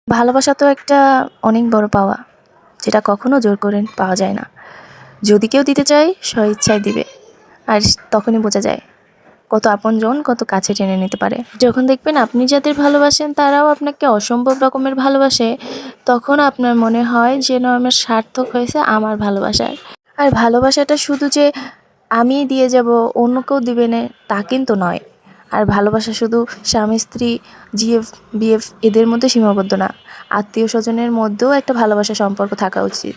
ভালোবাসা তো একটা অনেক বড় পাওয়া, যেটা কখনো জোর করে পাওয়া যায় না। যদি কেউ দিতে চায় স্বইচ্ছায় দিবে, আর তখনই বোঝা যায় কত আপনজন কত কাছে টেনে নিতে পারে। যখন দেখবেন আপনি যাদের ভালোবাসেন তারাও আপনাকে অসম্ভব রকমের ভালোবাসে, তখন আপনার মনে হয় যেন আমার সার্থক হয়েছে আমার ভালোবাসার। আর ভালোবাসাটা শুধু যে আমি দিয়ে যাব অন্য কেউ দিবে না তা কিন্তু নয়। আর ভালোবাসা শুধু স্বামী স্ত্রী জিএফ বিএফ এদের মধ্যে সীমাবদ্ধ না, আত্মীয় স্বজনের মধ্যেও একটা ভালোবাসা সম্পর্ক থাকা উচিত।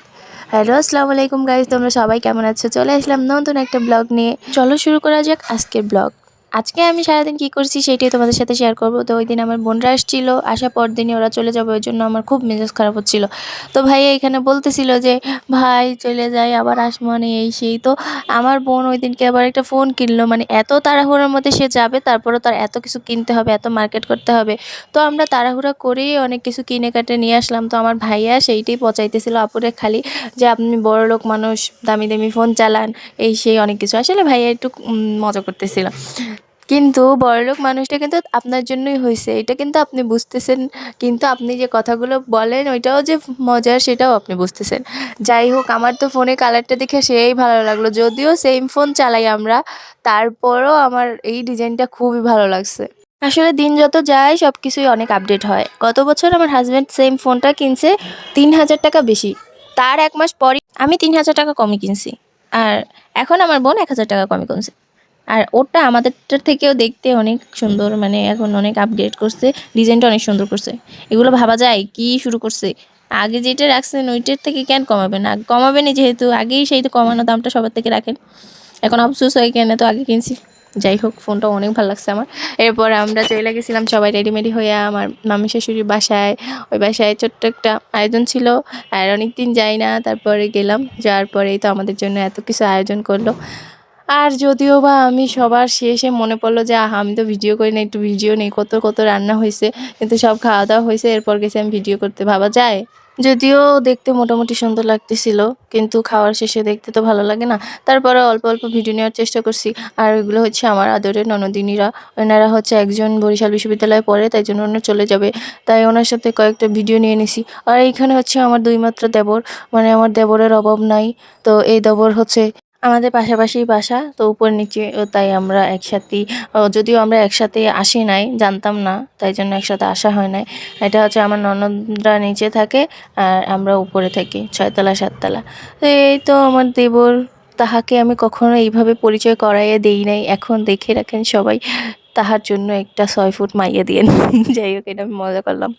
হ্যালো, আসসালামু আলাইকুম গাইজ, তোমরা সবাই কেমন আছো? চলে আসলাম নতুন একটা ব্লগ নিয়ে। চলো শুরু করা যাক আজকের ব্লগ। আজকে আমি সারাদিন কী করছি সেটাই তোমাদের সাথে শেয়ার করবো। তো ওই দিন আমার বোনরা আসছিলো, আসার পর দিনই ওরা চলে যাবে, ওই জন্য আমার খুব মেজাজ খারাপ হচ্ছিল। তো ভাইয়া এখানে বলতেছিল যে ভাই চলে যাই আবার আসমানে এই সেই। তো আমার বোন ওই দিনকে আবার একটা ফোন কিনলো, মানে এত তাড়াহুড়োর মধ্যে সে যাবে, তারপরে তার এত কিছু কিনতে হবে, এত মার্কেট করতে হবে। তো আমরা তাড়াহুড়া করেই অনেক কিছু কিনে কাটে নিয়ে আসলাম। তো আমার ভাইয়া সেইটাই পচাইতেছিল আপুরে খালি, যে আপনি বড়লোক মানুষ, দামি দামি ফোন চালান, এই সেই অনেক কিছু। আসলে ভাইয়া একটু মজা করতেছিল, কিন্তু বড়লোক মানুষটা কিন্তু আপনার জন্যই হয়েছে, এটা কিন্তু আপনি বুঝতেছেন। কিন্তু আপনি যে কথাগুলো বলেন ওইটাও যে মজার সেটাও আপনি বুঝতেছেন। যাই হোক, আমার তো ফোনে কালারটা দেখে সেই ভালো লাগলো, যদিও সেম ফোন চালাই আমরা, তারপরও আমার এই ডিজাইনটা খুবই ভালো লাগছে। আসলে দিন যত যায় সব কিছুই অনেক আপডেট হয়। গত বছর আমার হাজব্যান্ড সেম ফোনটা কিনছে ৩,০০০ টাকা বেশি, তার ১ মাস পরই আমি ৩,০০০ টাকা কমই কিনছি। আর এখন আমার বোন ১,০০০ টাকা কমই কিনছে। আর ওটা আমাদেরটার থেকেও দেখতে অনেক সুন্দর, মানে এখন অনেক আপগ্রেড করছে, ডিজাইনটা অনেক সুন্দর করছে। এগুলো ভাবা যায় কি শুরু করছে। আগে যেটা রাখছেন ওইটার থেকে কেন কমাবেন? কমাবেনই যেহেতু, আগেই সেই তো কমানো দামটা সবার থেকে রাখেন। এখন আফসোস হয় কেন তো আগে কিনছি। যাই হোক, ফোনটা অনেক ভালো লাগছে আমার। এরপর আমরা চলে গেছিলাম সবাই রেডিমেডি হয়ে আমার মামি শাশুড়ির বাসায়। ওই বাসায় ছোট্ট একটা আয়োজন ছিল, আর অনেক দিন যাই না, তারপরে গেলাম। যাওয়ার পরেই তো আমাদের জন্য এত কিছু আয়োজন করলো। আর যদিও বা আমি সবার শেষে মনে পড়লো যে আমি তো ভিডিও করি না, একটু ভিডিও নেই, কত কত রান্না হয়েছে, কিন্তু সব খাওয়া দাওয়া হয়েছে, এরপর গেছি আমি ভিডিও করতে। ভাবা যায়? যদিও দেখতে মোটামুটি সুন্দর লাগতেছিল, কিন্তু খাওয়ার শেষে দেখতে তো ভালো লাগে না। তারপরে অল্প অল্প ভিডিও নেওয়ার চেষ্টা করছি। আর ওইগুলো হচ্ছে আমার আদরের ননদিনীরা। ওনারা হচ্ছে একজন বরিশাল বিশ্ববিদ্যালয়ে পড়ে, তাই জন্য ওনার চলে যাবে, তাই ওনার সাথে কয়েকটা ভিডিও নিয়ে নিছি। আর এইখানে হচ্ছে আমার দুই মাত্র দেবর, মানে আমার দেবরের অভাব নাই। তো এই দেবর হচ্ছে আমাদের পাশাপাশি বাসা, তো উপর নিচে, তাই আমরা একসাথেই, যদিও আমরা একসাথে আসি নাই, জানতাম না, তাই জন্য একসাথে আসা হয় নাই। এটা হচ্ছে আমার ননদরা নিচে থাকে আর আমরা উপরে থাকি ৬ তলা ৭ তলা। তো এই তো আমার দেবর, তাহাকে আমি কখনো এইভাবে পরিচয় করাইয়ে দেই নাই, এখন দেখে রাখেন সবাই, তাহার জন্য একটা ৬ ফুট মাইয়া দিয়েন। যাই হোক, এটা আমি মজা করলাম।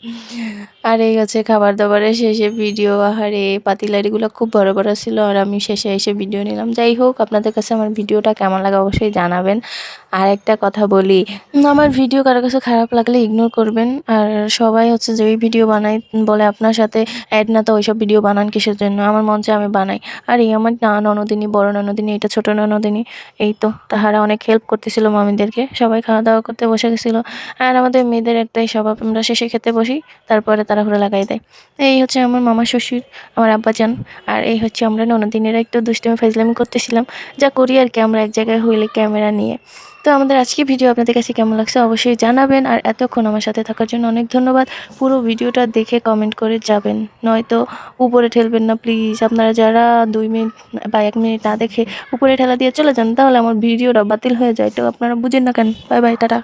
আর এই হচ্ছে খাবার দাবারের শেষে ভিডিও। আহারে পাতিলারিগুলো খুব বড় বড় ছিল, আর আমি শেষে এসে ভিডিও নিলাম। যাই হোক, আপনাদের কাছে আমার ভিডিওটা কেমন লাগে অবশ্যই জানাবেন। আর একটা কথা বলি, আমার ভিডিও কারো কাছে খারাপ লাগলে ইগনোর করবেন। আর সবাই হচ্ছে যে ওই ভিডিও বানাই বলে আপনার সাথে অ্যাড না, তো ওইসব ভিডিও বানান কিসের জন্য? আমার মন চায় আমি বানাই। আর এই আমার ননদিনী, বড় ননদিনী, এটা ছোট ননদিনী, এই তো তাহারা অনেক হেল্প করতেছিল মামিদেরকে। সবাই খাওয়া দাওয়া করতে বসে গেছিলো। আর আমাদের মেয়েদের একটাই স্বভাব, আমরা শেষে খেতে বসি, তারপরে তাড়াহুড়ো লাগাই দেয়। এই হচ্ছে আমার মামা শ্বশুর, আমার আব্বাজান। আর এই হচ্ছে আমরা ননদিনীরা একটু দুষ্টামি ফাইজলামি করতেছিলাম, যা করি আর কি আমরা এক জায়গায় হইলে ক্যামেরা নিয়ে। তো আমাদের আজকে ভিডিও আপনাদের কাছে কেমন লাগছে অবশ্যই জানাবেন। আর এতক্ষণ আমার সাথে থাকার জন্য অনেক ধন্যবাদ। পুরো ভিডিওটা দেখে কমেন্ট করে যাবেন, নয়তো উপরে ঠেলবেন না প্লিজ। আপনারা যারা 2 মিনিট বা 1 মিনিট না দেখে উপরে ঠেলা দিয়ে চলে যান, তাহলে আমার ভিডিওটা বাতিল হয়ে যায়। তো আপনারা বুঝেন না কেন? Bye bye, tata.